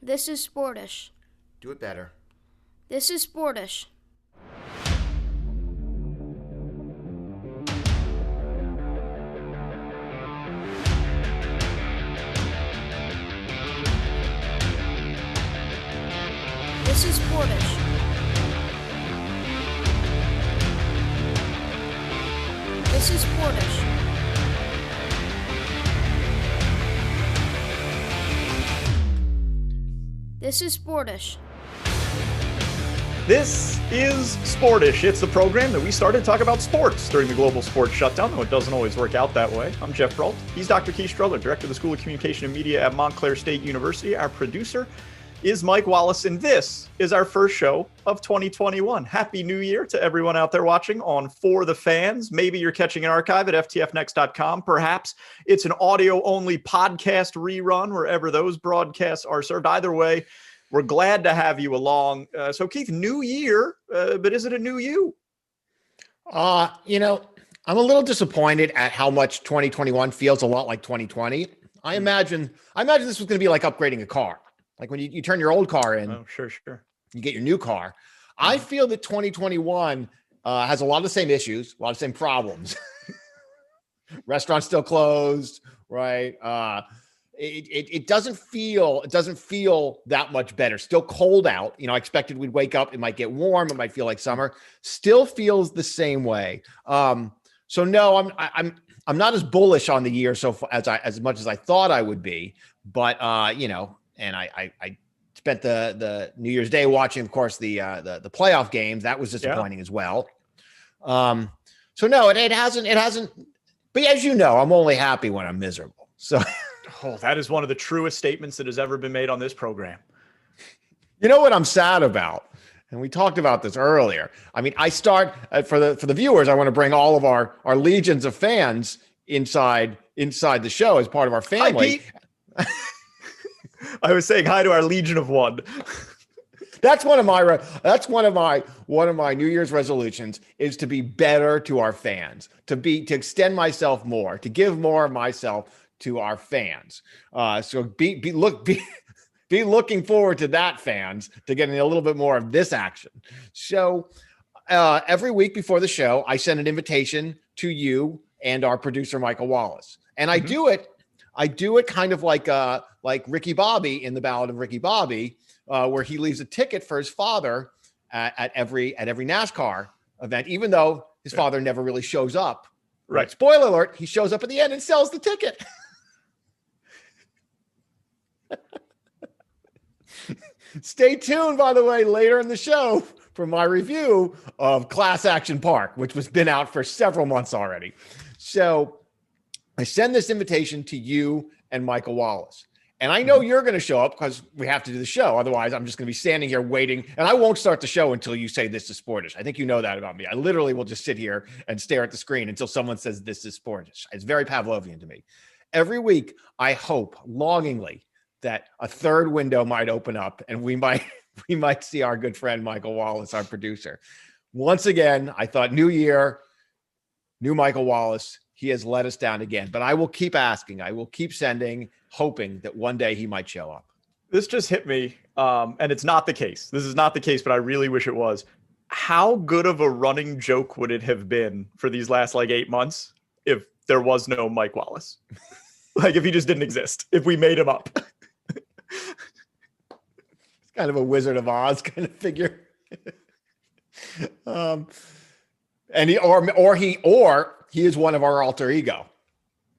This is Sportish. Do it better. This is Sportish. This is Sportish. This is Sportish. This is Sportish. This is Sportish. It's the program that we started to talk about sports during the global sports shutdown, though it doesn't always work out that way. I'm Geoff Brault. He's Dr. Keith Strudler, Director of the School of Communication and Media at Montclair State University. Our producer is Mike Wallace, and this is our first show of 2021. Happy New Year to everyone out there watching on For the Fans. Maybe you're catching an archive at ftfnext.com. Perhaps it's an audio-only podcast rerun wherever those broadcasts are served. Either way, we're glad to have you along. So, Keith, new year, but is it a new you? I'm a little disappointed at how much 2021 feels a lot like 2020. I imagine this was going to be like upgrading a car. Like when you turn your old car in, Oh, sure. you get your new car. I feel that 2021 has a lot of the same issues, a lot of the same problems. Restaurants still closed, right? It doesn't feel that much better. Still cold out. I expected we'd wake up, it might get warm, it might feel like summer. Still feels the same way. So no, I'm not as bullish on the year so far as much as I thought I would be. But and I spent the New Year's Day watching, of course, the playoff games. That was disappointing as well. So no, it hasn't. But as you know, I'm only happy when I'm miserable. So. Oh, that is one of the truest statements that has ever been made on this program. You know what I'm sad about? And we talked about this earlier. I mean, I start for the viewers, I want to bring all of our legions of fans inside the show as part of our family. Hi, Pete. I was saying hi to our Legion of One. That's one of my New Year's resolutions is to be better to our fans, to extend myself more, to give more of myself to our fans. So be looking forward to that, fans, to getting a little bit more of this action. So every week before the show, I send an invitation to you and our producer, Michael Wallace. And I do it kind of like Ricky Bobby in the Ballad of Ricky Bobby, where he leaves a ticket for his father at every NASCAR event, even though his father never really shows up. Right. Spoiler alert, he shows up at the end and sells the ticket. Stay tuned, by the way, later in the show for my review of Class Action Park, which has been out for several months already. So I send this invitation to you and Michael Wallace. And I know you're going to show up because we have to do the show. Otherwise, I'm just going to be standing here waiting. And I won't start the show until you say this is Sportish. I think you know that about me. I literally will just sit here and stare at the screen until someone says this is Sportish. It's very Pavlovian to me. Every week, I hope longingly that a third window might open up and we might see our good friend Michael Wallace, our producer. Once again, I thought new year, new Michael Wallace. He has let us down again, but I will keep asking. I will keep sending, hoping that one day he might show up. This just hit me, and it's not the case. This is not the case, but I really wish it was. How good of a running joke would it have been for these last 8 months if there was no Mike Wallace? If he just didn't exist, if we made him up. It's kind of a Wizard of Oz kind of figure. And he is one of our alter ego.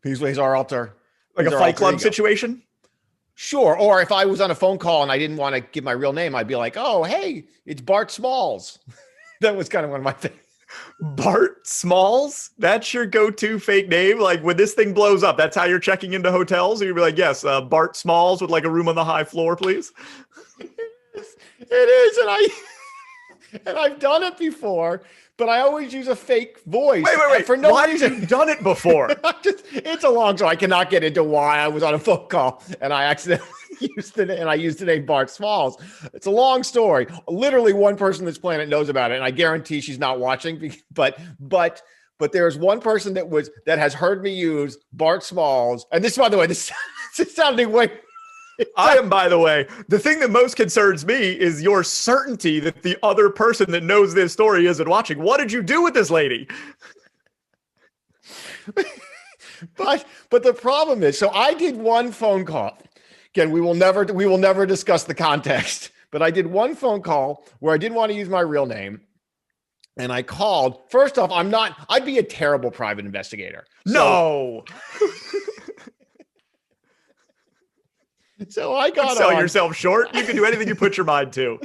He's our alter, like a Fight Club situation. Sure. Or if I was on a phone call and I didn't want to give my real name, I'd be like, "Oh, hey, it's Bart Smalls." That was kind of one of my things. Bart Smalls? That's your go-to fake name? When this thing blows up, that's how you're checking into hotels? And you'd be like, yes, Bart Smalls with a room on the high floor, please. It is. And I've done it before, but I always use a fake voice. Wait. For no why reason. have you done it before? It's a long story. I cannot get into why I was on a phone call and I accidentally used the name Bart Smalls. It's a long story. Literally one person on this planet knows about it, and I guarantee she's not watching. But there's one person that has heard me use Bart Smalls. And this, by the way, this is sounding way I am, by the way, the thing that most concerns me is your certainty that the other person that knows this story isn't watching. What did you do with this lady? But the problem is, so I did one phone call. Again, we will never discuss the context, but I did one phone call where I didn't want to use my real name. And I called. First off, I'd be a terrible private investigator. No. So I got sell yourself short. You can do anything you put your mind to.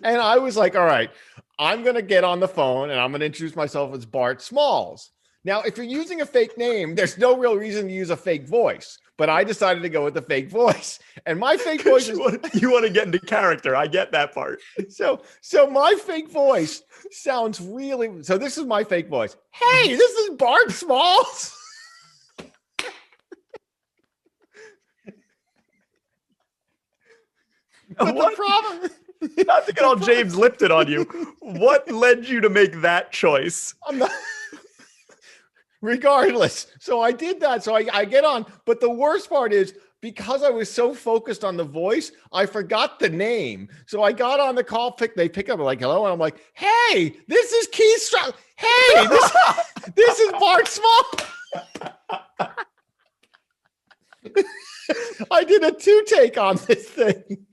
And I was like, all right, I'm going to get on the phone and I'm going to introduce myself as Bart Smalls. Now, if you're using a fake name, there's no real reason to use a fake voice, but I decided to go with the fake voice. And my fake voice is you want to get into character. I get that part. So my fake voice sounds really, so this is my fake voice. Hey, this is Bart Smalls. But what? The problem, not to get all James Lipton on you. What led you to make that choice? I'm not. Regardless. So I did that. So I get on. But the worst part is because I was so focused on the voice, I forgot the name. So I got on the call. They pick up like, hello. And I'm like, hey, this is Keith Strudler. Hey, this is Bart Smalls. I did a 2-take on this thing.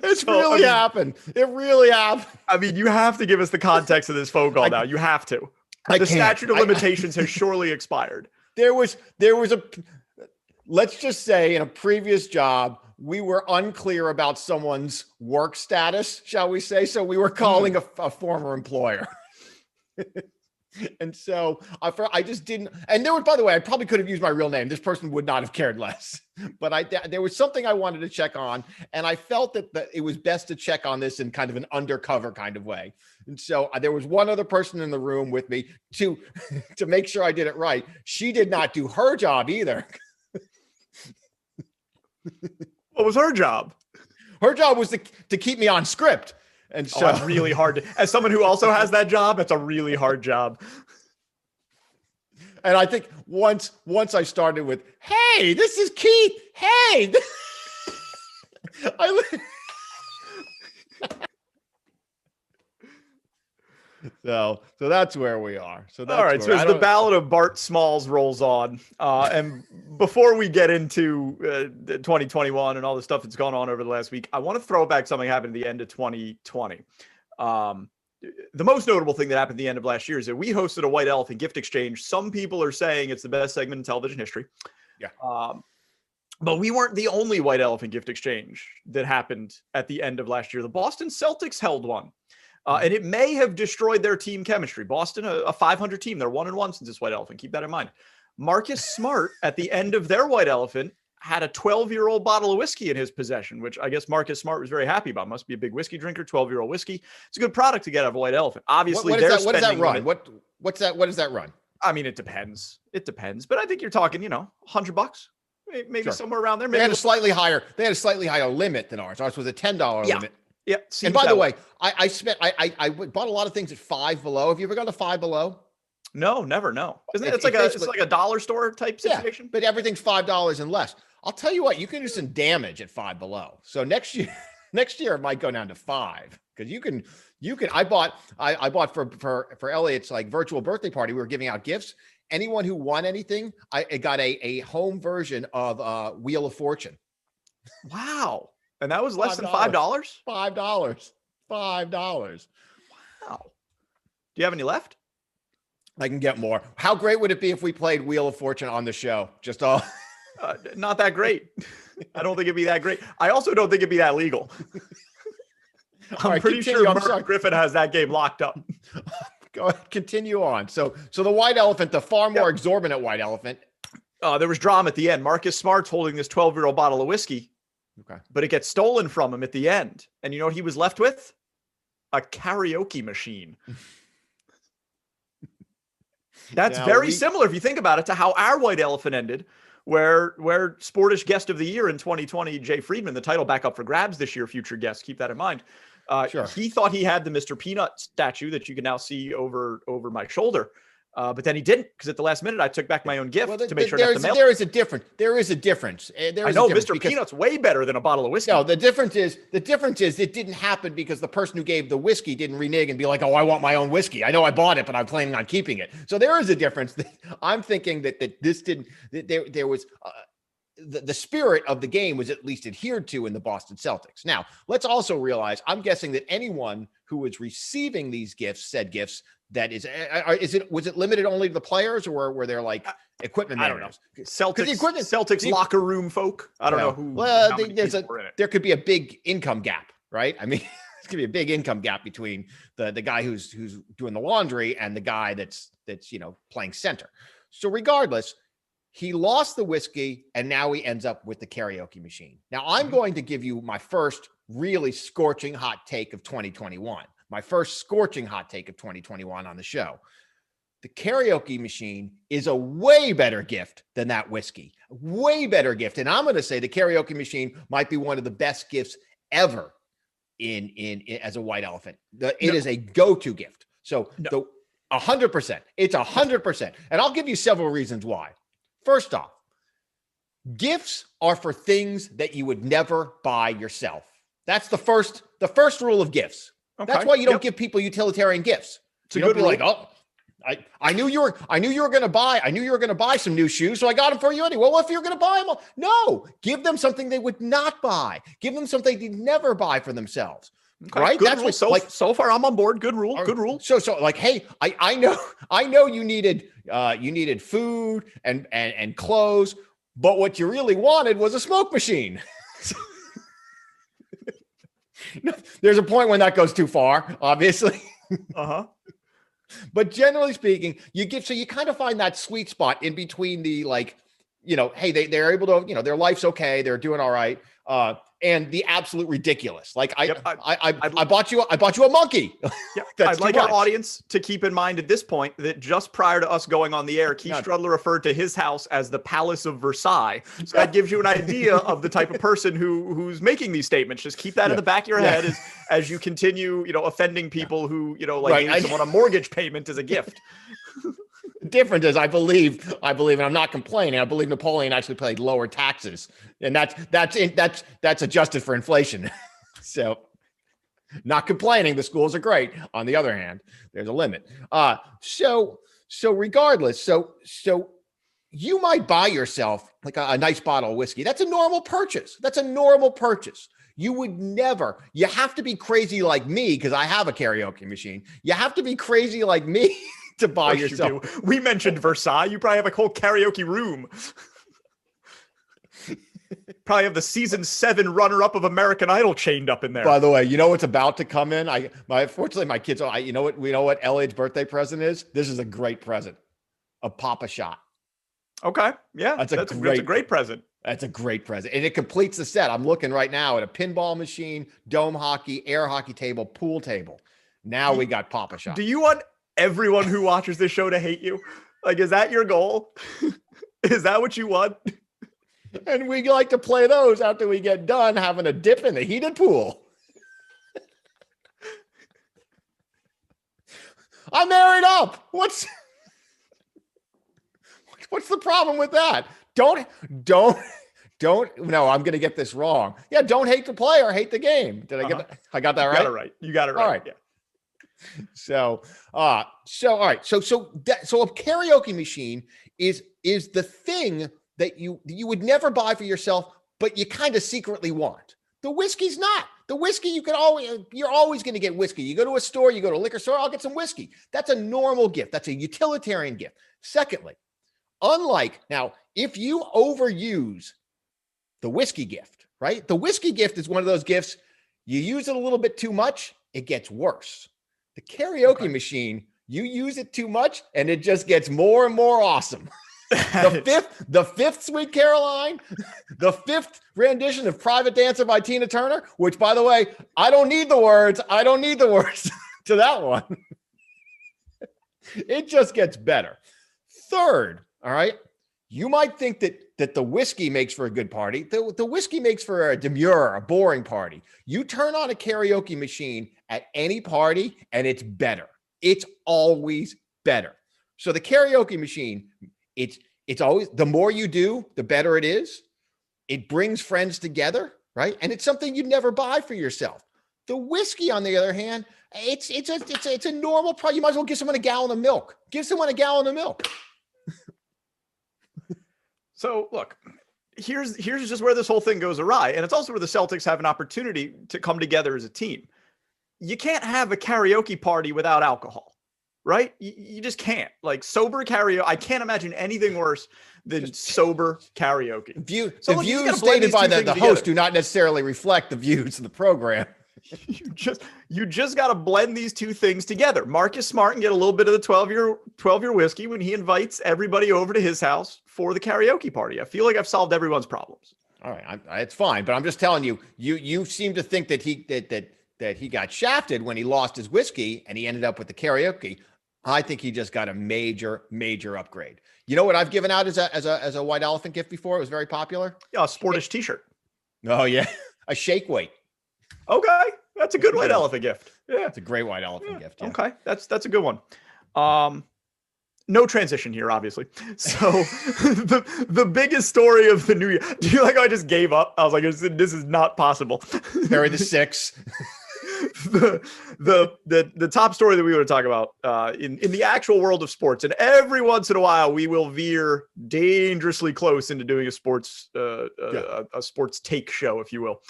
It's really happened. It really happened. I mean, you have to give us the context of this phone call now. You have to. The statute of limitations has surely expired. There was let's just say in a previous job, we were unclear about someone's work status, shall we say? So we were calling a former employer. And so I just didn't. And there was, by the way, I probably could have used my real name. This person would not have cared less. But there was something I wanted to check on, and I felt that it was best to check on this in kind of an undercover kind of way. And so there was one other person in the room with me to make sure I did it right. She did not do her job either. What was her job? Her job was to keep me on script. And so that's really hard. As someone who also has that job, it's a really hard job. And I think once I started with, hey, this is Keith. Hey. So that's where we are. So that's all right. So as the Ballad of Bart Smalls rolls on, and before we get into 2021 and all the stuff that's gone on over the last week, I want to throw back something happened at the end of 2020. The most notable thing that happened at the end of last year is that we hosted a White Elephant gift exchange. Some people are saying it's the best segment in television history. Yeah. But we weren't the only White Elephant gift exchange that happened at the end of last year. The Boston Celtics held one. And it may have destroyed their team chemistry. Boston, a 500 team. They're 1-1 since this White Elephant. Keep that in mind. Marcus Smart, at the end of their White Elephant, had a 12-year-old bottle of whiskey in his possession, which I guess Marcus Smart was very happy about. Must be a big whiskey drinker, 12-year-old whiskey. It's a good product to get out of a White Elephant. Obviously, what does that run? What does that run? I mean, it depends. But I think you're talking, $100, maybe sure. Somewhere around there. Maybe they had a slightly higher limit than ours. Ours was a $10 limit. Yeah. And by the way, I bought a lot of things at Five Below. Have you ever gone to Five Below? No, never. No. It's like a dollar store type situation? Yeah, but everything's $5 and less. I'll tell you what, you can do some damage at Five Below. So next year it might go down to 5 because you can. I bought for Elliot's like virtual birthday party. We were giving out gifts. Anyone who won anything, I got a home version of Wheel of Fortune. Wow. And that was less than $5? $5. Wow. Do you have any left? I can get more. How great would it be if we played Wheel of Fortune on the show? Just all. Not that great. I don't think it'd be that great. I also don't think it'd be that legal. I'm pretty sure Merv Griffin has that game locked up. Go ahead, continue on. So the White Elephant, the far more exorbitant White Elephant. There was drama at the end. Marcus Smart's holding this 12-year-old bottle of whiskey. Okay. But it gets stolen from him at the end. And you know what he was left with? A karaoke machine. That's very similar, if you think about it, to how our White Elephant ended, where Sportish Guest of the Year in 2020, Jay Friedman, the title back up for grabs this year, future guests, keep that in mind. Sure. He thought he had the Mr. Peanut statue that you can now see over my shoulder. But then he didn't, because at the last minute I took back my own gift to make sure not to mail. There is a difference. There is a difference. I know Mr. Peanut's way better than a bottle of whiskey. No, the difference is it didn't happen because the person who gave the whiskey didn't renege and be like, oh, I want my own whiskey. I know I bought it, but I'm planning on keeping it. So there is a difference. I'm thinking that this didn't. There was. The spirit of the game was at least adhered to in the Boston Celtics. Now, let's also realize, I'm guessing that anyone who was receiving these gifts, was it limited only to the players, or were there like equipment managers? I don't know. Celtics locker room folk. I don't know who. Well, there could be a big income gap, right? I mean, there could be a big income gap between the guy who's doing the laundry and the guy that's playing center. So regardless, he lost the whiskey, and now he ends up with the karaoke machine. Now, I'm going to give you my first really scorching hot take of 2021. My first scorching hot take of 2021 on the show. The karaoke machine is a way better gift than that whiskey. Way better gift. And I'm going to say the karaoke machine might be one of the best gifts ever in as a white elephant. It is a go-to gift. So 100%. It's 100%. And I'll give you several reasons why. First off, gifts are for things that you would never buy yourself. That's the first rule of gifts. Okay. That's why you don't give people utilitarian gifts. So you don't be like, oh, I knew you were going to buy some new shoes, so I got them for you anyway. Well, if you're going to buy them, no, give them something they would not buy. Give them something they'd never buy for themselves. Okay. Right? Good rule. So far I'm on board. Good rule. Good rule. So like, hey, I know you needed food and clothes, but what you really wanted was a smoke machine. There's a point when that goes too far, obviously. But generally speaking, you kind of find that sweet spot in between the, like, hey, they're able to, their life's okay, they're doing all right. And the absolute ridiculous. Like I bought you a monkey. I'd like our audience to keep in mind at this point that just prior to us going on the air, Keith Strudler referred to his house as the Palace of Versailles. So that gives you an idea of the type of person who's making these statements. Just keep that in the back of your head as you continue, offending people who, gave someone a mortgage payment as a gift. Different is, I believe, and I'm not complaining. I believe Napoleon actually paid lower taxes, and that's adjusted for inflation. So, not complaining. The schools are great. On the other hand, there's a limit. So regardless, so you might buy yourself like a nice bottle of whiskey. That's a normal purchase. You would never. You have to be crazy like me, because I have a karaoke machine. You have to be crazy like me to buy yourself. We mentioned Versailles. You probably have a whole karaoke room. Probably have the season 7 runner-up of American Idol chained up in there. By the way, you know what's about to come in? Fortunately, my kids, we know what LA's birthday present is? This is a great present. A Papa Shot. Okay. Yeah. That's a great present. That's a great present. And it completes the set. I'm looking right now at a pinball machine, dome hockey, air hockey table, pool table. Now we got Papa Shot. Do you want everyone who watches this show to hate you? Like, is that your goal? Is that what you want? And we like to play those after we get done having a dip in the heated pool. I'm married up. What's the problem with that? Don't. No, I'm going to get this wrong. Yeah, don't hate the player, hate the game. Did I get that? I got that right? You got it right. All right. Yeah. So all right. So a karaoke machine is the thing that you would never buy for yourself, but you kind of secretly want. The whiskey's not. The whiskey, you're always going to get whiskey. You go to a store, you go to a liquor store, I'll get some whiskey. That's a normal gift. That's a utilitarian gift. Secondly, unlike now, if you overuse the whiskey gift, right? The whiskey gift is one of those gifts, you use it a little bit too much, it gets worse. The karaoke machine, you use it too much and it just gets more and more awesome. The fifth Sweet Caroline, the fifth rendition of Private Dancer by Tina Turner, which, by the way, I don't need the words to that one. It just gets better. Third, all right, you might think that the whiskey makes for a good party. The whiskey makes for a demure, a boring party. You turn on a karaoke machine at any party and it's better. It's always better. So the karaoke machine, it's always, the more you do, the better it is. It brings friends together, right? And it's something you'd never buy for yourself. The whiskey, on the other hand, it's a normal price. You might as well give someone a gallon of milk. Give someone a gallon of milk. So look, here's just where this whole thing goes awry. And it's also where the Celtics have an opportunity to come together as a team. You can't have a karaoke party without alcohol, right? You just can't. Like sober karaoke, I can't imagine anything worse than sober karaoke. The views stated by the host do not necessarily reflect the views of the program. You just got to blend these two things together. Marcus Smart and get a little bit of the 12-year whiskey when he invites everybody over to his house for the karaoke party. I feel like I've solved everyone's problems. All right, it's fine, but I'm just telling you, you seem to think that he got shafted when he lost his whiskey and he ended up with the karaoke. I think he just got a major upgrade. You know what I've given out as a white elephant gift before? It was very popular. Yeah, a Sportish t-shirt. Oh yeah, a shake weight. Okay, that's a good white elephant gift. Yeah, it's a great white elephant gift. Yeah. Okay, that's a good one. No transition here, obviously. So the biggest story of the new year. Do you like how I just gave up? I was like, this is not possible. Harry the Sixth. The top story that we want to talk about in the actual world of sports, and every once in a while we will veer dangerously close into doing a sports take show, if you will.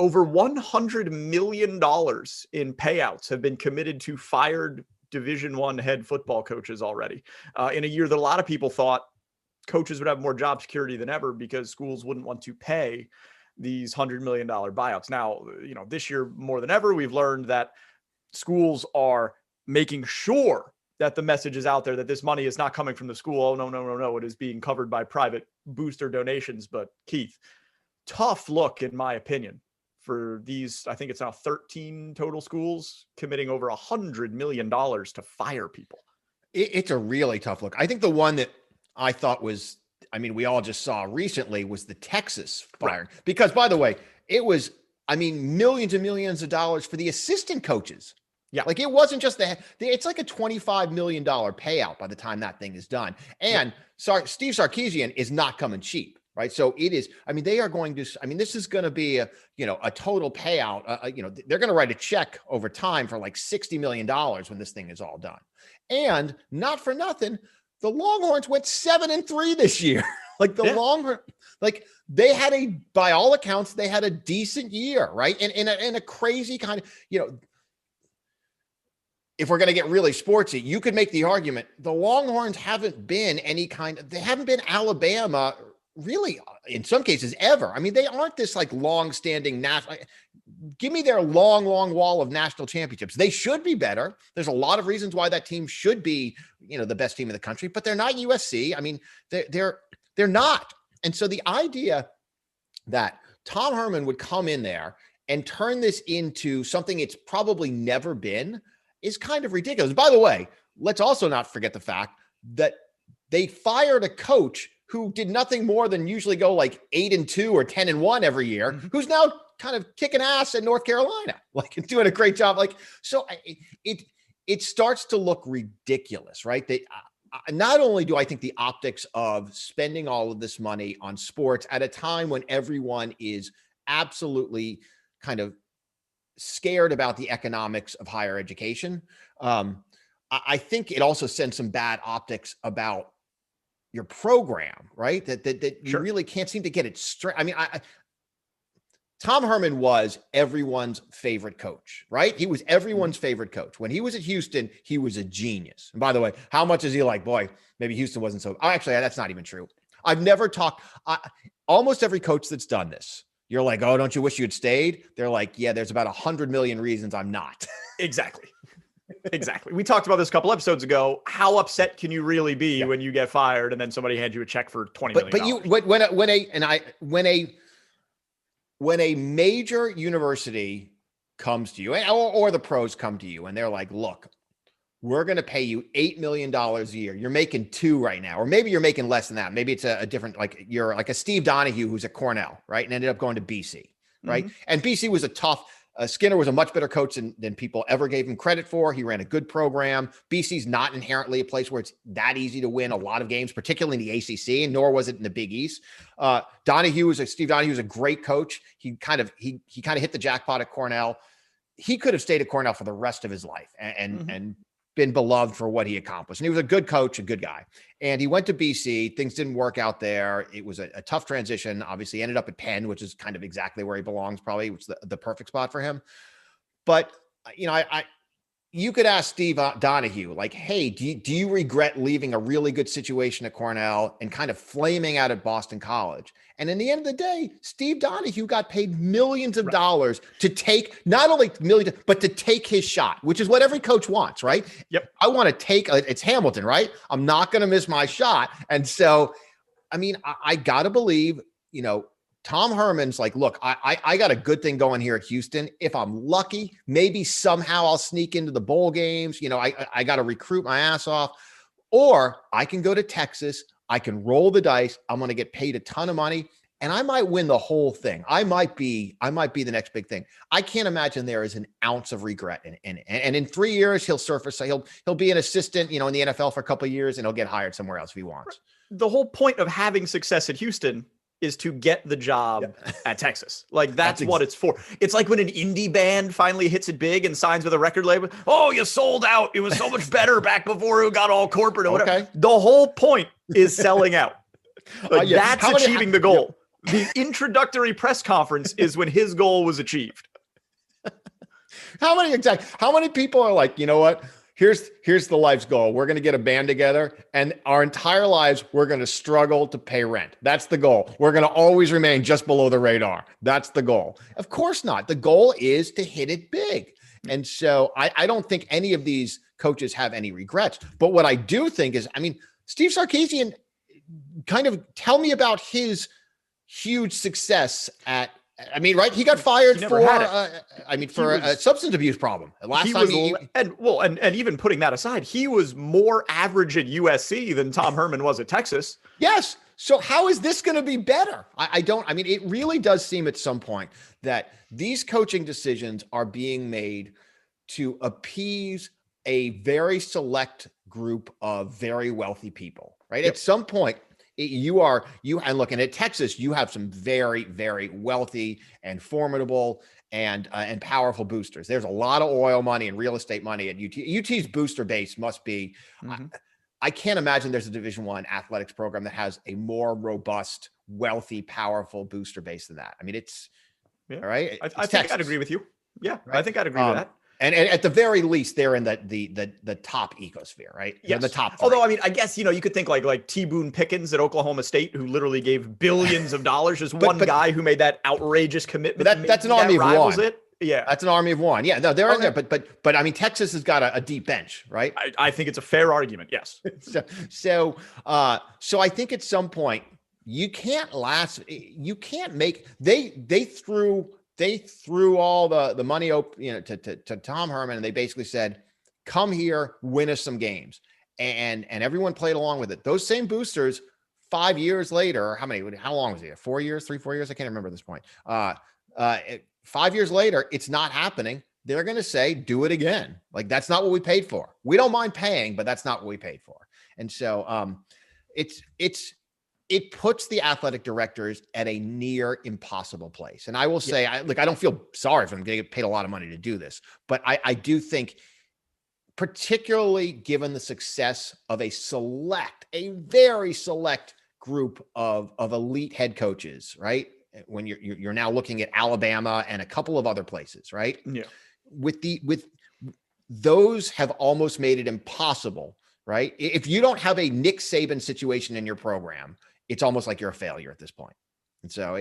Over $100 million in payouts have been committed to fired Division I head football coaches already in a year that a lot of people thought coaches would have more job security than ever because schools wouldn't want to pay these $100 million buyouts. Now, this year more than ever, we've learned that schools are making sure that the message is out there that this money is not coming from the school. Oh, no. It is being covered by private booster donations. But Keith, tough look, in my opinion, for these, I think it's now 13 total schools committing over $100 million to fire people. It's a really tough look. I think the one that I thought was, we all just saw recently was the Texas firing. Right. Because, by the way, it was, millions and millions of dollars for the assistant coaches. Yeah. Like, it wasn't just it's like a $25 million payout by the time that thing is done. And Steve Sarkisian is not coming cheap. Right. So it is, they are going to, this is going to be a total payout. They're going to write a check over time for like $60 million when this thing is all done. And not for nothing, the Longhorns went 7-3 this year. Longhorn, they had by all accounts, they had a decent year, right? And in a crazy kind of, if we're going to get really sportsy, you could make the argument the Longhorns haven't been they haven't been Alabama really, in some cases, ever. They aren't this long-standing national. Give me their long wall of national championships. They should be better. There's a lot of reasons why that team should be, the best team in the country, but they're not USC. They're not. And so the idea that Tom Herman would come in there and turn this into something it's probably never been is kind of ridiculous. By the way, let's also not forget the fact that they fired a coach who did nothing more than usually go 8-2 or 10-1 every year, who's now kind of kicking ass at North Carolina, doing a great job. So it starts to look ridiculous, right? Not only do I think the optics of spending all of this money on sports at a time when everyone is absolutely kind of scared about the economics of higher education, I think it also sends some bad optics about your program, right? That you really can't seem to get it straight. Tom Herman was everyone's favorite coach, right? He was everyone's favorite coach. When he was at Houston, he was a genius. And by the way, how much is he boy, maybe Houston wasn't so, actually, that's not even true. I've never talked, almost every coach that's done this, you're like, oh, don't you wish you had stayed? They're like, yeah, there's about 100 million reasons I'm not. Exactly. We talked about this a couple episodes ago. How upset can you really be when you get fired and then somebody hands you a check for $20 million? When a major university comes to you, or the pros come to you, and they're like, look, we're going to pay you $8 million a year. You're making $2 million right now, or maybe you're making less than that. Maybe it's a different, you're like a Steve Donahue who's at Cornell, right? And ended up going to BC, right? And BC was a tough Skinner was a much better coach than people ever gave him credit for. He ran a good program. BC's not inherently a place where it's that easy to win a lot of games, particularly in the ACC, and nor was it in the Big East. Steve Donahue was a great coach. He kind of hit the jackpot at Cornell. He could have stayed at Cornell for the rest of his life and been beloved for what he accomplished. And he was a good coach, a good guy. And he went to BC. Things didn't work out there. It was a tough transition. Obviously, ended up at Penn, which is kind of exactly where he belongs, probably, which is the perfect spot for him. But, you could ask Steve Donahue, like, hey, do you regret leaving a really good situation at Cornell and kind of flaming out at Boston College? And in the end of the day, Steve Donahue got paid millions of dollars to take, not only millions, but to take his shot, which is what every coach wants, right? Yep. I want to take, it's Hamilton, right? I'm not going to miss my shot. And so, I got to believe, Tom Herman's like, look, I got a good thing going here at Houston. If I'm lucky, maybe somehow I'll sneak into the bowl games. I got to recruit my ass off, or I can go to Texas. I can roll the dice. I'm going to get paid a ton of money, and I might win the whole thing. I might be the next big thing. I can't imagine there is an ounce of regret in it. And in 3 years, he'll surface. He'll be an assistant, in the NFL for a couple of years, and he'll get hired somewhere else if he wants. The whole point of having success at Houston is to get the job at Texas. Like that's what it's for. It's like when an indie band finally hits it big and signs with a record label. Oh, you sold out. It was so much better back before it got all corporate or whatever. Okay. The whole point is selling out. That's achieving the goal. The introductory press conference is when his goal was achieved. How many people are like, you know what? Here's the life's goal. We're going to get a band together, and our entire lives, we're going to struggle to pay rent. That's the goal. We're going to always remain just below the radar. That's the goal. Of course not. The goal is to hit it big. And so I don't think any of these coaches have any regrets. But what I do think is, Steve Sarkisian, kind of tell me about his huge success at, right? He got fired for a substance abuse problem. And even putting that aside, he was more average at USC than Tom Herman was at Texas. Yes. So how is this going to be better? It really does seem at some point that these coaching decisions are being made to appease a very select group of very wealthy people, right? Yep. At some point, and looking at Texas, you have some very, very wealthy and formidable and powerful boosters. There's a lot of oil money and real estate money at UT. UT's booster base must be, I can't imagine there's a Division I athletics program that has a more robust, wealthy, powerful booster base than that. All right. I think I'd agree with you. Yeah, right? I think I'd agree with that. And at the very least, they're in the top ecosphere, right? Yes. The top. Although, I guess, you could think like T. Boone Pickens at Oklahoma State, who literally gave billions of dollars. Just one guy who made that outrageous commitment. That's an army of one. Yeah. That's an army of one. Yeah, no, they're in there. But Texas has got a deep bench, right? I think it's a fair argument. Yes. So I think at some point you can't make, they threw all the money to Tom Herman, and they basically said, come here, win us some games. And everyone played along with it. Those same boosters 5 years later, how long was it? 4 years, 3-4 years? I can't remember at this point. 5 years later, it's not happening. They're going to say, do it again. Like, that's not what we paid for. We don't mind paying, but that's not what we paid for. And so it puts the athletic directors at a near impossible place. And I will say, I don't feel sorry for them. They get paid a lot of money to do this, but I do think, particularly given the success of a very select group of elite head coaches, right? When you're now looking at Alabama and a couple of other places, right? Yeah. With those have almost made it impossible, right? If you don't have a Nick Saban situation in your program, it's almost like you're a failure at this point. And so,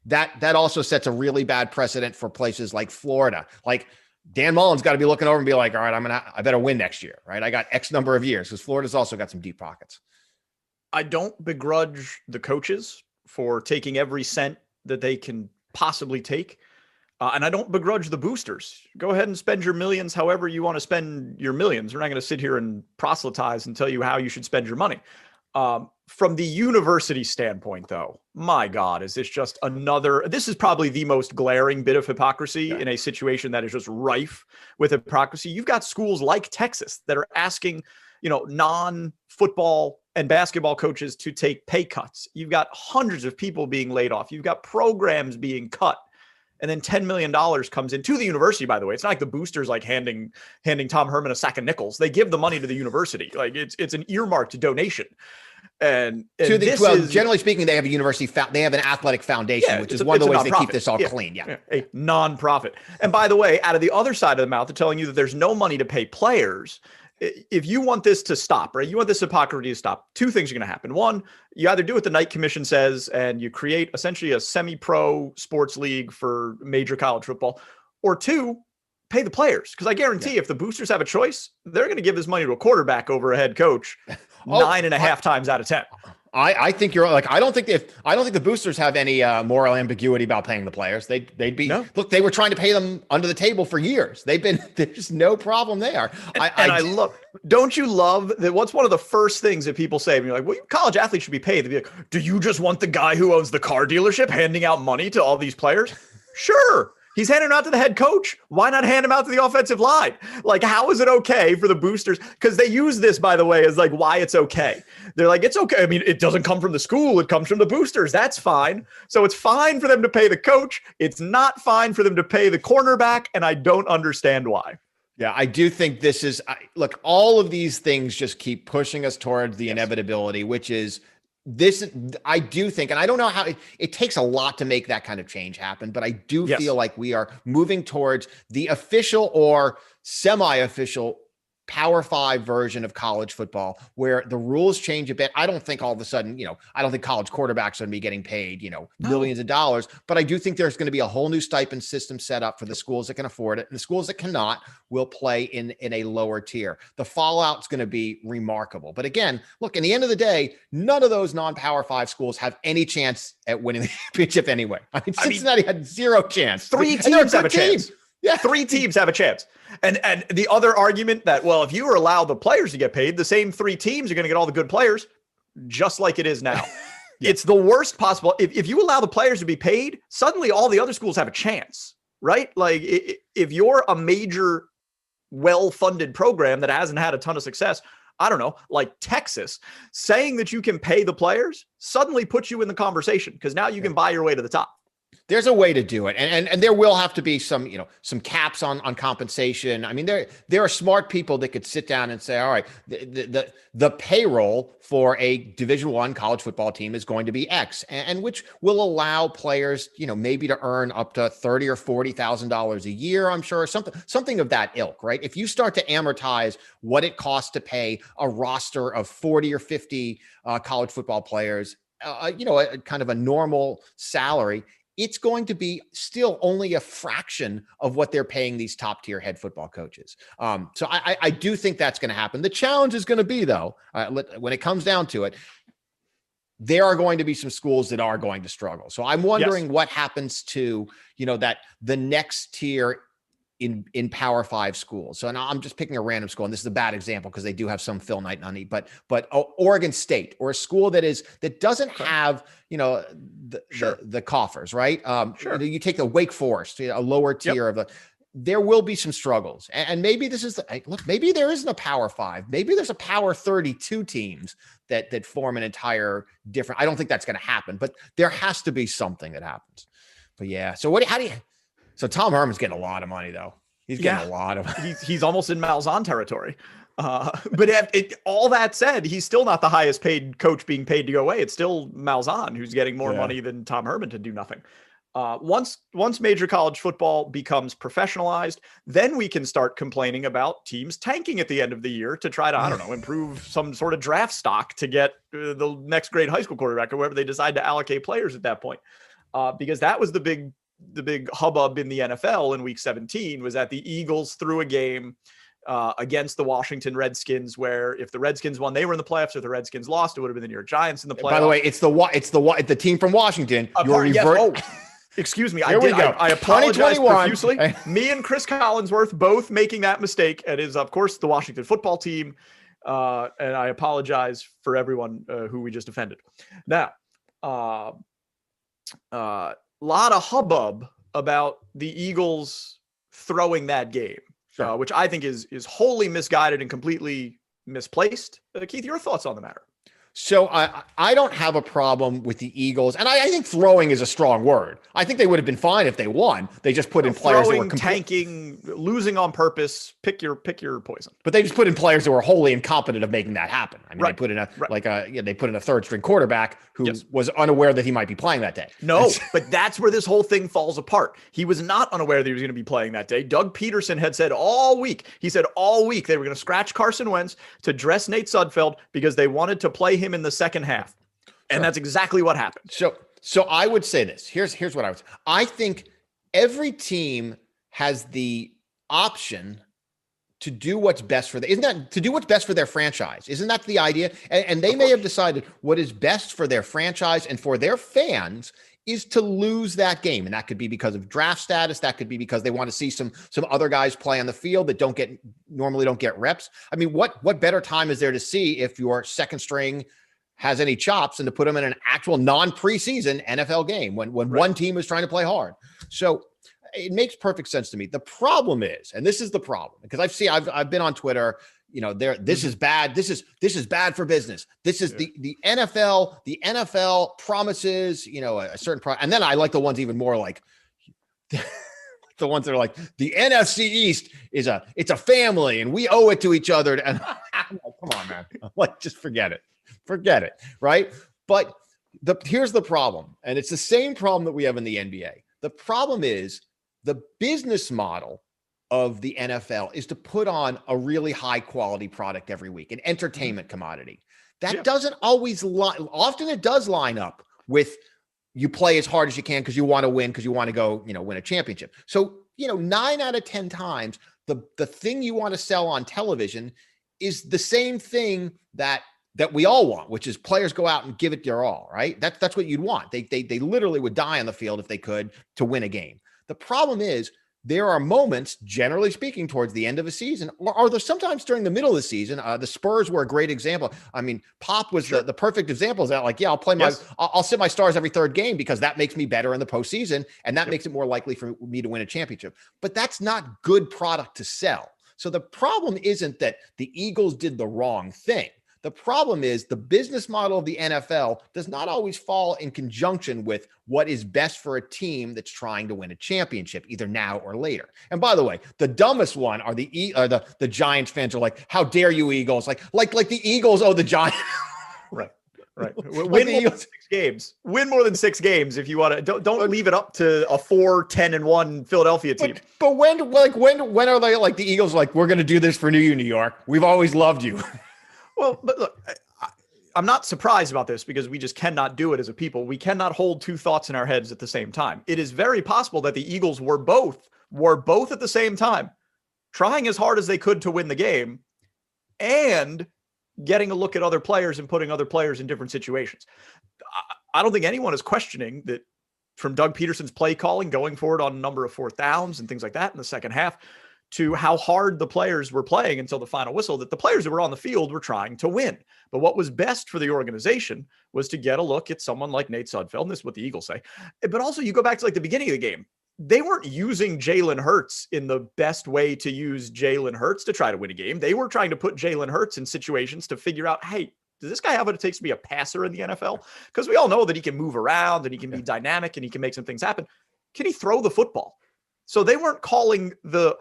that also sets a really bad precedent for places like Florida. Like, Dan Mullen's got to be looking over and be like, all right, I better win next year, right? I got X number of years, because Florida's also got some deep pockets. I don't begrudge the coaches for taking every cent that they can possibly take. And I don't begrudge the boosters. Go ahead and spend your millions however you want to spend your millions. We're not going to sit here and proselytize and tell you how you should spend your money. From the university standpoint, though, my God, is this just this is probably the most glaring bit of hypocrisy in a situation that is just rife with hypocrisy. You've got schools like Texas that are asking, non-football and basketball coaches to take pay cuts. You've got hundreds of people being laid off. You've got programs being cut. And then $10 million comes into the university, by the way. It's not like the boosters handing Tom Herman a sack of nickels. They give the money to the university. Like it's an earmarked donation. And generally speaking, they have a university, they have an athletic foundation, which is one of the ways they keep this all clean. Yeah. A nonprofit. And by the way, out of the other side of the mouth, they're telling you that there's no money to pay players. If you want this to stop, right? You want this hypocrisy to stop. Two things are going to happen. One, you either do what the Knight Commission says and you create essentially a semi-pro sports league for major college football, or two, pay the players. Because I guarantee if the boosters have a choice, they're going to give this money to a quarterback over a head coach 9.5 times out of 10. I think you're like, I don't think the boosters have any moral ambiguity about paying the players. They'd be look, they were trying to pay them under the table for years. There's no problem there. Don't you love that? What's one of the first things that people say when you're like, well, college athletes should be paid? They'd be like, do you just want the guy who owns the car dealership handing out money to all these players? Sure. He's handing them out to the head coach. Why not hand him out to the offensive line? Like, how is it okay for the boosters? Because they use this, by the way, as like why it's okay. They're like, it's okay. I mean, it doesn't come from the school. It comes from the boosters. That's fine. So it's fine for them to pay the coach. It's not fine for them to pay the cornerback. And I don't understand why. Yeah, I do think this is, look, all of these things just keep pushing us towards the inevitability, which is this. I do think, and I don't know how it takes a lot to make that kind of change happen, but I do feel like we are moving towards the official or semi-official Power 5 version of college football, where the rules change a bit. I don't think all of a sudden, I don't think college quarterbacks are going to be getting paid, millions of dollars, but I do think there's going to be a whole new stipend system set up for the schools that can afford it. And the schools that cannot will play in a lower tier. The fallout is going to be remarkable. But again, look, in the end of the day, none of those non-Power 5 schools have any chance at winning the championship anyway. I mean, Cincinnati had zero chance. Three teams have a chance. Yeah, 3 teams have a chance. And the other argument that, well, if you allow the players to get paid, the same 3 teams are going to get all the good players, just like it is now. It's the worst possible. If you allow the players to be paid, suddenly all the other schools have a chance, right? Like if you're a major, well-funded program that hasn't had a ton of success, I don't know, like Texas, saying that you can pay the players suddenly puts you in the conversation because now you can buy your way to the top. There's a way to do it. And there will have to be some caps on compensation. I mean, there are smart people that could sit down and say, all right, the payroll for a Division I college football team is going to be X, and which will allow players, maybe to earn up to $30,000 or $40,000 a year, I'm sure, something of that ilk, right? If you start to amortize what it costs to pay a roster of 40 or 50 college football players, a kind of a normal salary, it's going to be still only a fraction of what they're paying these top tier head football coaches. So I do think that's going to happen. The challenge is going to be, though, when it comes down to it, there are going to be some schools that are going to struggle. So I'm wondering what happens to, that the next tier in Power 5 schools. So now I'm just picking a random school, and this is a bad example because they do have some Phil Knight money, but Oregon State, or a school that doesn't have, the coffers, right? You take the Wake Forest, a lower tier there will be some struggles. And maybe this is maybe there isn't a Power 5. Maybe there's a Power 32 teams that form an entire different, I don't think that's going to happen, but there has to be something that happens. But yeah. So so Tom Herman's getting a lot of money, though. He's getting a lot of money. He's almost in Malzahn territory. But all that said, he's still not the highest paid coach being paid to go away. It's still Malzahn who's getting more money than Tom Herman to do nothing. Once major college football becomes professionalized, then we can start complaining about teams tanking at the end of the year to try to, improve some sort of draft stock to get the next grade high school quarterback or wherever they decide to allocate players at that point. Because that was the big hubbub in the NFL in week 17 was that the Eagles threw a game against the Washington Redskins, where if the Redskins won, they were in the playoffs. If the Redskins lost, it would have been the New York Giants in the playoffs. By the way, it's the team from Washington. Excuse me. Here we go. I apologize profusely. Me and Chris Collinsworth both making that mistake. It is, of course, the Washington football team. And I apologize for everyone who we just offended. Now, lot of hubbub about the Eagles throwing that game, Sure. which I think is wholly misguided and completely misplaced. Keith, your thoughts on the matter? So I don't have a problem with the Eagles, and I think throwing is a strong word. I think they would have been fine if they won. They just put in players that were tanking, losing on purpose. Pick your poison. But they just put in players that were wholly incompetent of making that happen. I mean, Right. they put in they put in a third string quarterback who was unaware that he might be playing that day. No, but that's where this whole thing falls apart. He was not unaware that he was going to be playing that day. Doug Peterson had said all week they were going to scratch Carson Wentz to dress Nate Sudfeld because they wanted to play him in the second half. And that's exactly what happened. So I would say this. Here's what I would say. I think every team has the option to do what's best for to do what's best for their franchise. Isn't that the idea? And they may have decided what is best for their franchise and for their fans is to lose that game. And that could be because of draft status. That could be because they want to see some other guys play on the field that normally don't get reps. I mean, what better time is there to see if your second string has any chops and to put them in an actual non-preseason NFL game when one team is trying to play hard. So it makes perfect sense to me. The problem is, and this is the problem, because I've been on Twitter, this is bad. This is bad for business. This is the NFL. The NFL promises, a certain and then I like the ones even more like the ones that are like the NFC East it's a family and we owe it to each other. And I'm like, come on, man. I'm like, just forget it. Right. But here's the problem. And it's the same problem that we have in the NBA. The problem is the business model of the NFL is to put on a really high quality product every week, an entertainment commodity. That doesn't always often it does line up with you play as hard as you can because you want to win, because you want to go, win a championship. So, 9 out of 10 times, the thing you want to sell on television is the same thing that we all want, which is players go out and give it their all, right? That's what you'd want. They literally would die on the field if they could to win a game. The problem is there are moments, generally speaking, towards the end of a season, or there's sometimes during the middle of the season. The Spurs were a great example. I mean, Pop was the perfect example of that. Like, I'll play I'll sit my stars every third game because that makes me better in the postseason, and that makes it more likely for me to win a championship. But that's not good product to sell. So the problem isn't that the Eagles did the wrong thing. The problem is the business model of the NFL does not always fall in conjunction with what is best for a team that's trying to win a championship, either now or later. And by the way, the dumbest one are the Giants fans are like, "How dare you, Eagles?" Like the Eagles owe the Giants. Right. Win more than 6 games. Win more than 6 games if you want to. Don't leave it up to a 4-10-1 Philadelphia team. But when are they like the Eagles? Like, we're going to do this for New York. We've always loved you. Well, but look, I'm not surprised about this because we just cannot do it as a people. We cannot hold 2 thoughts in our heads at the same time. It is very possible that the Eagles were both at the same time, trying as hard as they could to win the game and getting a look at other players and putting other players in different situations. I don't think anyone is questioning that from Doug Peterson's play calling, going forward on a number of 4th downs and things like that in the second half, to how hard the players were playing until the final whistle, that the players that were on the field were trying to win. But what was best for the organization was to get a look at someone like Nate Sudfeld, and this is what the Eagles say. But also you go back to like the beginning of the game. They weren't using Jalen Hurts in the best way to use Jalen Hurts to try to win a game. They were trying to put Jalen Hurts in situations to figure out, hey, does this guy have what it takes to be a passer in the NFL? Because we all know that he can move around and he can be dynamic and he can make some things happen. Can he throw the football? So they weren't calling the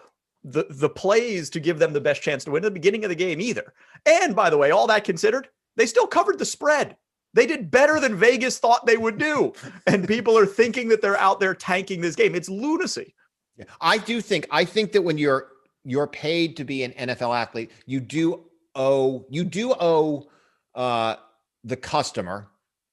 plays to give them the best chance to win at the beginning of the game either. And by the way, all that considered, they still covered the spread. They did better than Vegas thought they would do. And people are thinking that they're out there tanking this game. It's lunacy. Yeah, I think that when you're paid to be an NFL athlete, you do owe the customer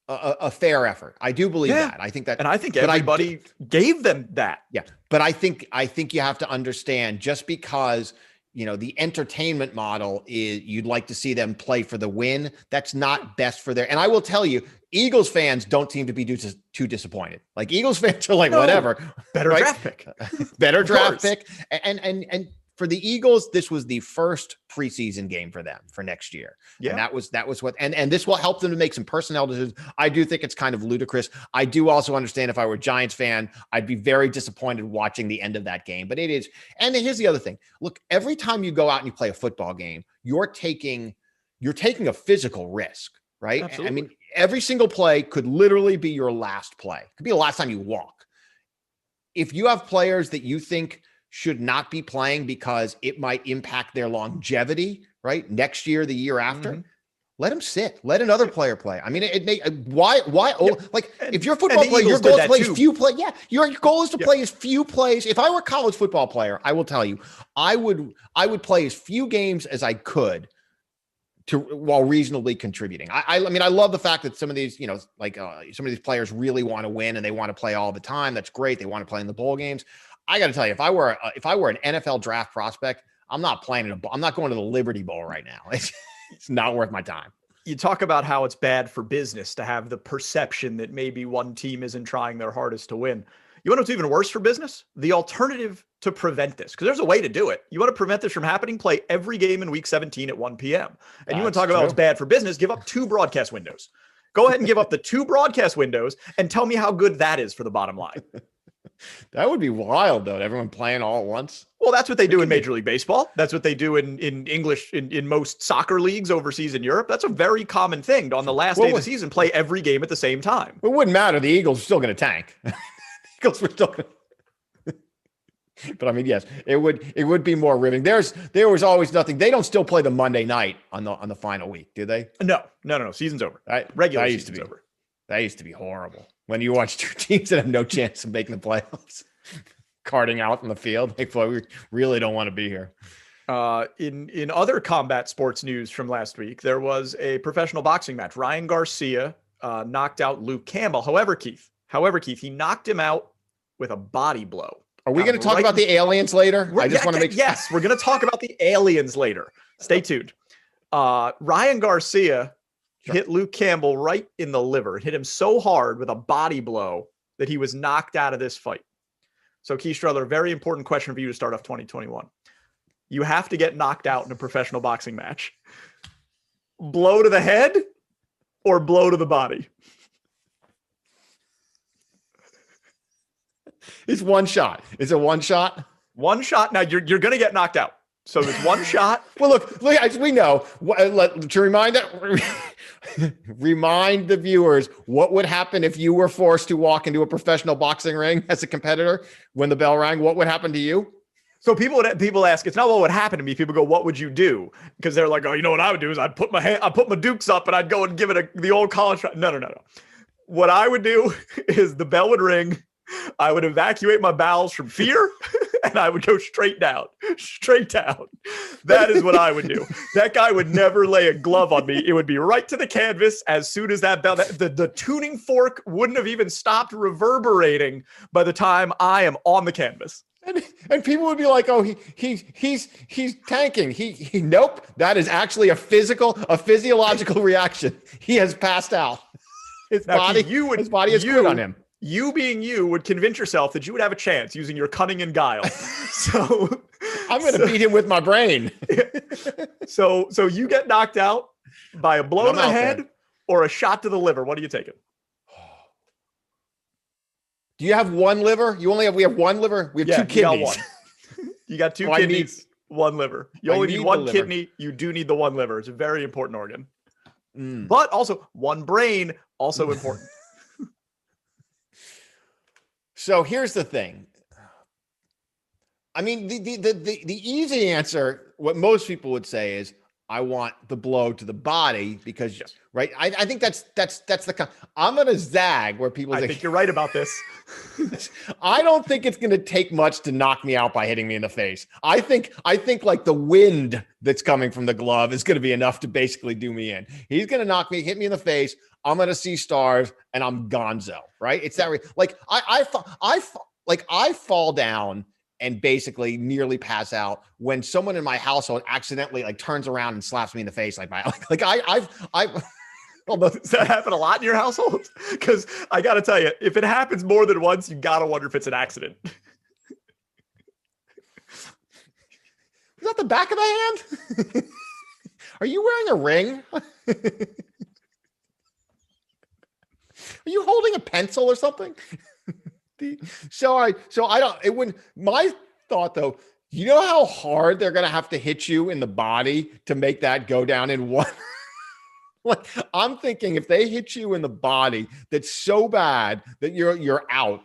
a fair effort. I do believe that. I think that, and I think everybody gave them that. Yeah, but I think you have to understand, just because the entertainment model is you'd like to see them play for the win, that's not best for their. And I will tell you, Eagles fans don't seem to be too disappointed. Like, Eagles fans are like, whatever, better draft pick, better draft pick, and for the Eagles, this was the first preseason game for them for next year. Yeah. And that was what, and this will help them to make some personnel decisions. I do think it's kind of ludicrous. I do also understand if I were a Giants fan, I'd be very disappointed watching the end of that game, but it is. And here's the other thing. Look, every time you go out and you play a football game, you're taking a physical risk, right? Absolutely. I mean, every single play could literally be your last play. It could be the last time you walk. If you have players that you think should not be playing because it might impact their longevity, right? Next year, the year after, let them sit. Let another player play. I mean, why? Like, if you're a football player, your goal is to play as few plays. Yeah, your goal is to play as few plays. If I were a college football player, I will tell you, I would play as few games as I could while reasonably contributing. I mean, I love the fact that some of these, some of these players really want to win and they want to play all the time. That's great. They want to play in the bowl games. I got to tell you, if I were an NFL draft prospect, I'm not playing I'm not going to the Liberty Bowl right now. It's not worth my time. You talk about how it's bad for business to have the perception that maybe one team isn't trying their hardest to win. You want to know what's even worse for business? The alternative to prevent this, because there's a way to do it. You want to prevent this from happening? Play every game in week 17 at 1 p.m. And you want to talk about what's bad for business? Give up 2 broadcast windows. Go ahead and give up the 2 broadcast windows and tell me how good that is for the bottom line. That would be wild, though. Everyone playing all at once. Well, that's what they do in Major League Baseball. That's what they do in English, in most soccer leagues overseas in Europe. That's a very common thing to, on the last day of the season, play every game at the same time. It wouldn't matter. The Eagles are still going to tank. The Eagles were still going to. But I mean, yes, it would be more riveting. There was always nothing. They don't still play the Monday night on the final week, do they? No. Season's over. Regular season's over. That used to be horrible. When you watch 2 teams that have no chance of making the playoffs, carting out in the field, like, boy, we really don't want to be here. In other combat sports news from last week, there was a professional boxing match. Ryan Garcia knocked out Luke Campbell. However, Keith, he knocked him out with a body blow. Are we going to talk about the aliens later? I just want to make Yes, we're going to talk about the aliens later. Stay tuned. Ryan Garcia hit Luke Campbell right in the liver. It hit him so hard with a body blow that he was knocked out of this fight. So, Keith Strudler, very important question for you to start off 2021. You have to get knocked out in a professional boxing match. Blow to the head or blow to the body? It's one shot. Is it one shot? One shot. Now, you're going to get knocked out. So it's one shot. Well, look, as we know, to remind the viewers, what would happen if you were forced to walk into a professional boxing ring as a competitor when the bell rang? What would happen to you? So people ask, it's not what would happen to me. People go, what would you do? Because they're like, oh, you know what I would do is I'd put my dukes up and I'd go and give it the old college try. No. What I would do is the bell would ring. I would evacuate my bowels from fear and I would go straight down. That is what I would do. That guy would never lay a glove on me. It would be right to the canvas as soon as that bell, the tuning fork wouldn't have even stopped reverberating by the time I am on the canvas. And people would be like, oh, he's tanking. Nope. That is actually a physiological reason. He has passed out. His body has quit on him. You being you would convince yourself that you would have a chance using your cunning and guile. So I'm going to beat him with my brain. So you get knocked out by a blow to the head or a shot to the liver. What are you taking? Do you have one liver? We have one liver. We have 2 kidneys. You got 2 kidneys, 1 liver. You only need 1 kidney. You do need the 1 liver. It's a very important organ. But also 1 brain, also important. So here's the thing. I mean, the easy answer, what most people would say is, I want the blow to the body because, right? I think that's I'm going to zag where people say, I think you're right about this. I don't think it's going to take much to knock me out by hitting me in the face. I think like the wind that's coming from the glove is going to be enough to basically do me in. He's going to hit me in the face. I'm going to see stars and I'm gonzo, right? It's that way. Like I fall down and basically nearly pass out when someone in my household accidentally like turns around and slaps me in the face. Although, does that happen a lot in your household? Because I got to tell you, if it happens more than once, you got to wonder if it's an accident. that the back of the hand? Are you wearing a ring? Are you holding a pencil or something? So I don't, it wouldn't, my thought though, you know how hard they're going to have to hit you in the body to make that go down in one? Like, I'm thinking if they hit you in the body, that's so bad that you're out.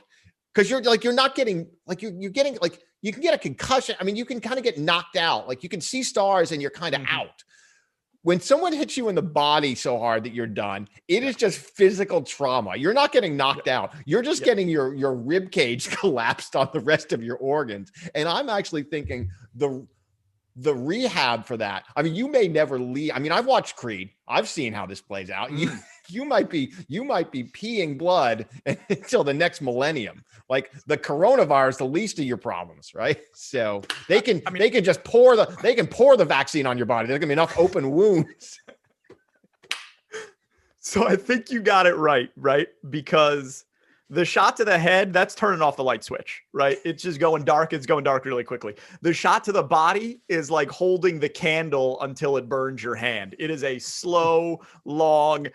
Cause you're not getting, like you're getting, like you can get a concussion. I mean, you can kind of get knocked out. Like you can see stars and you're kind of out. When someone hits you in the body so hard that you're done, it is just physical trauma. You're not getting knocked out. You're just getting your rib cage collapsed on the rest of your organs. And I'm actually thinking the rehab for that. I mean, you may never leave. I mean, I've watched Creed. I've seen how this plays out. You might be peeing blood until the next millennium. Like the coronavirus, the least of your problems, right? So they can just pour the vaccine on your body. There's gonna be enough open wounds. So I think you got it right? Because the shot to the head, that's turning off the light switch, right? It's just going dark. It's going dark really quickly. The shot to the body is like holding the candle until it burns your hand. It is a slow, long,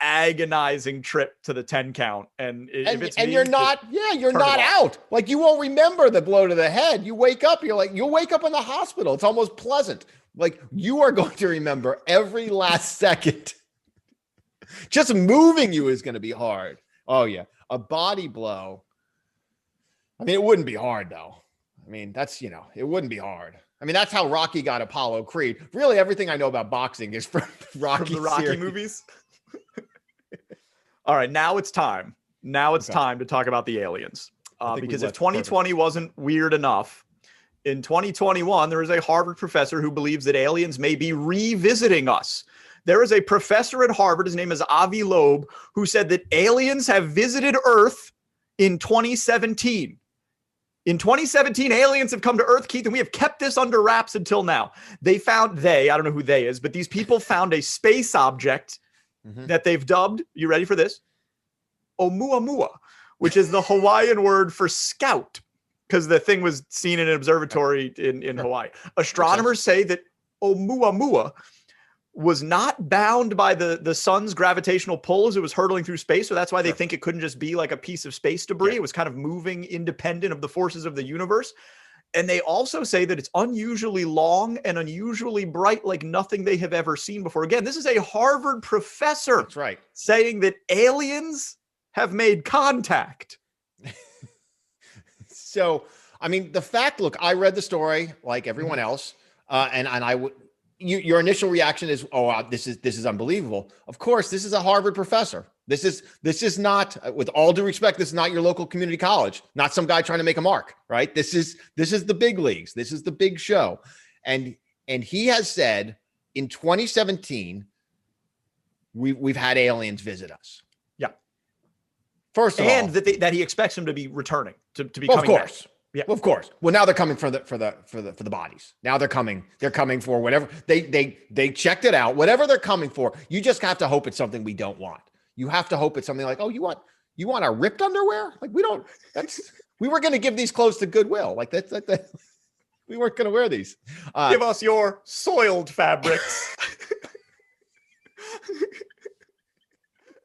agonizing trip to the 10 count. And you're not out. Like you won't remember the blow to the head. You wake up, you'll wake up in the hospital. It's almost pleasant. Like you are going to remember every last second. Just moving you is going to be hard. Oh yeah. A body blow. I mean, it wouldn't be hard though. I mean, it wouldn't be hard. I mean, that's how Rocky got Apollo Creed. Really, everything I know about boxing is from the Rocky movies. All right, now it's time. Time to talk about the aliens. Because if 2020 wasn't weird enough, in 2021, there is a Harvard professor who believes that aliens may be revisiting us. There is a professor at Harvard, his name is Avi Loeb, who said that aliens have visited Earth in 2017. In 2017, aliens have come to Earth, Keith, and we have kept this under wraps until now. I don't know who they is, but these people found a space object that they've dubbed, you ready for this? Oumuamua, which is the Hawaiian word for scout, because the thing was seen in an observatory in Hawaii. Astronomers say that Oumuamua was not bound by the sun's gravitational pull as it was hurtling through space. So that's why they think it couldn't just be like a piece of space debris. Yeah. It was kind of moving independent of the forces of the universe. And they also say that it's unusually long and unusually bright, like nothing they have ever seen before. Again, this is a Harvard professor. That's right. Saying that aliens have made contact. So, I mean, look, I read the story like everyone else. And I would, your initial reaction is, oh, wow, this is unbelievable. Of course, this is a Harvard professor. This is not, with all due respect, this is not your local community college, not some guy trying to make a mark, right? This is the big leagues. This is the big show. And he has said in 2017, we've had aliens visit us. Yeah. First of all, that he expects them to be returning to be coming back. Yeah, well, of course. Well, now they're coming for the bodies. Now they're coming for whatever they checked it out. Whatever they're coming for, you just have to hope it's something we don't want. You have to hope it's something like, oh, you want our ripped underwear? Like we were going to give these clothes to Goodwill. Like that's we weren't going to wear these. Give us your soiled fabrics.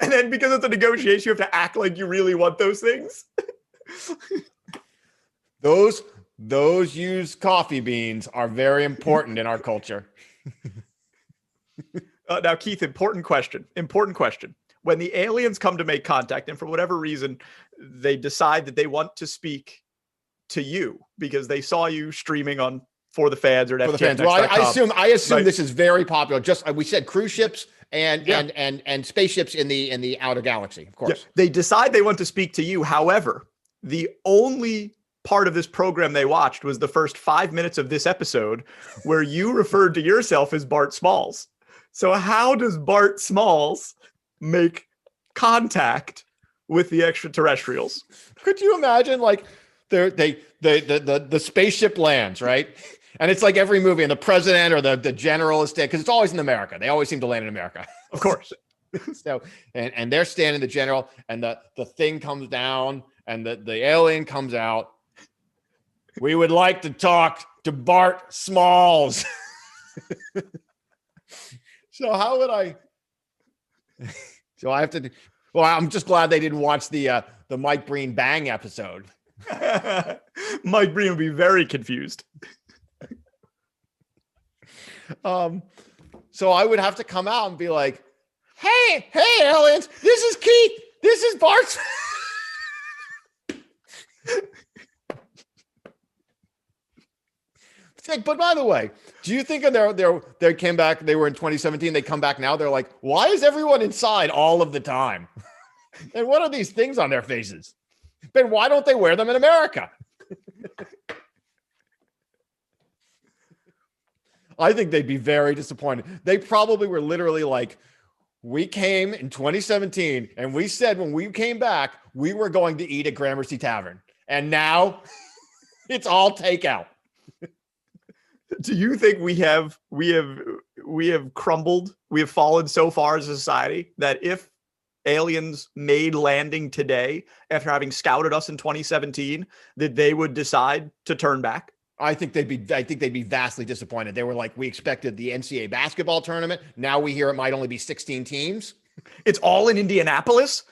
And then because it's a negotiation, you have to act like you really want those things. Those used coffee beans are very important in our culture. Now, Keith, important question. When the aliens come to make contact, and for whatever reason, they decide that they want to speak to you because they saw you streaming on For the Fans or at FTX. Well, I assume right? This is very popular. Just we said cruise ships and spaceships in the outer galaxy, of course. Yeah. They decide they want to speak to you. However, the only part of this program they watched was the first 5 minutes of this episode where you referred to yourself as Bart Smalls. So how does Bart Smalls make contact with the extraterrestrials? Could you imagine like the spaceship lands, right? And it's like every movie and the president or the general is dead because it's always in America. They always seem to land in America. Of course. So and they're standing the general and the thing comes down and the alien comes out. We would like to talk to Bart Smalls. So how would I? So I have to. Well, I'm just glad they didn't watch the Mike Breen Bang episode. Mike Breen would be very confused. So I would have to come out and be like, hey, aliens, this is Keith. This is Bart. But by the way, do you think they came back, they were in 2017, they come back now, they're like, why is everyone inside all of the time? And what are these things on their faces? Ben, why don't they wear them in America? I think they'd be very disappointed. They probably were literally like, we came in 2017 and we said when we came back, we were going to eat at Gramercy Tavern. And now it's all takeout. Do you think we have crumbled? We have fallen so far as a society that if aliens made landing today after having scouted us in 2017, that they would decide to turn back? I think they'd be vastly disappointed. They were like, we expected the NCAA basketball tournament. Now we hear it might only be 16 teams. It's all in Indianapolis.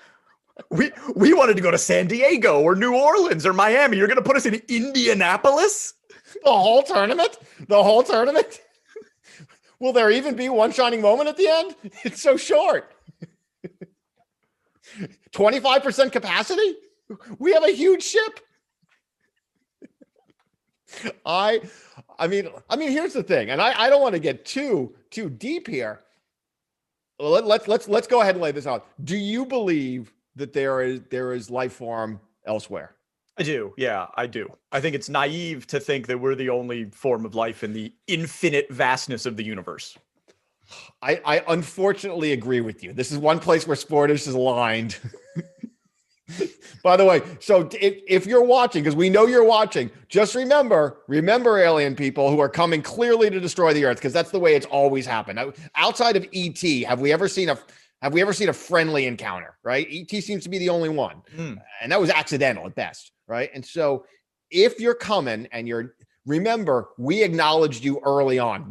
We wanted to go to San Diego or New Orleans or Miami. You're going to put us in Indianapolis? The whole tournament? Will there even be one shining moment at the end? It's so short. 25% capacity? We have a huge ship. I mean, here's the thing, and I don't want to get too deep here. Let's go ahead and lay this out. Do you believe that there is life form elsewhere? I do. Yeah, I do. I think it's naive to think that we're the only form of life in the infinite vastness of the universe. I unfortunately agree with you. This is one place where Sportish is aligned. By the way, so if you're watching, because we know you're watching, just remember alien people who are coming clearly to destroy the earth, because that's the way it's always happened. Outside of ET, have we ever seen a friendly encounter, right? ET seems to be the only one. And that was accidental at best, right? And so if you're coming and remember, we acknowledged you early on.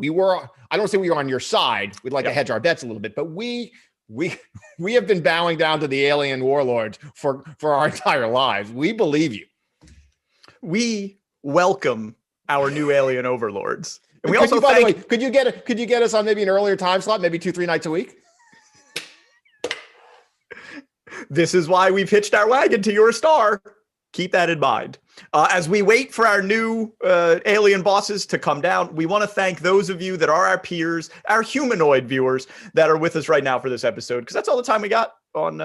I don't say we were on your side. We'd like to hedge our bets a little bit, but we have been bowing down to the alien warlords for our entire lives. We believe you. We welcome our new alien overlords. And we also, by the way, could you get us on maybe an earlier time slot, maybe 2-3 nights a week? This is why we've hitched our wagon to your star. Keep that in mind. As we wait for our new alien bosses to come down, we want to thank those of you that are our peers, our humanoid viewers that are with us right now for this episode, because that's all the time we got on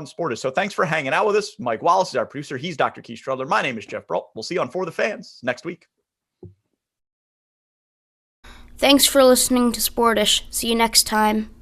Sportish. So thanks for hanging out with us. Mike Wallace is our producer. He's Dr. Keith Strudler. My name is Geoff Brault. We'll see you on For the Fans next week. Thanks for listening to Sportish. See you next time.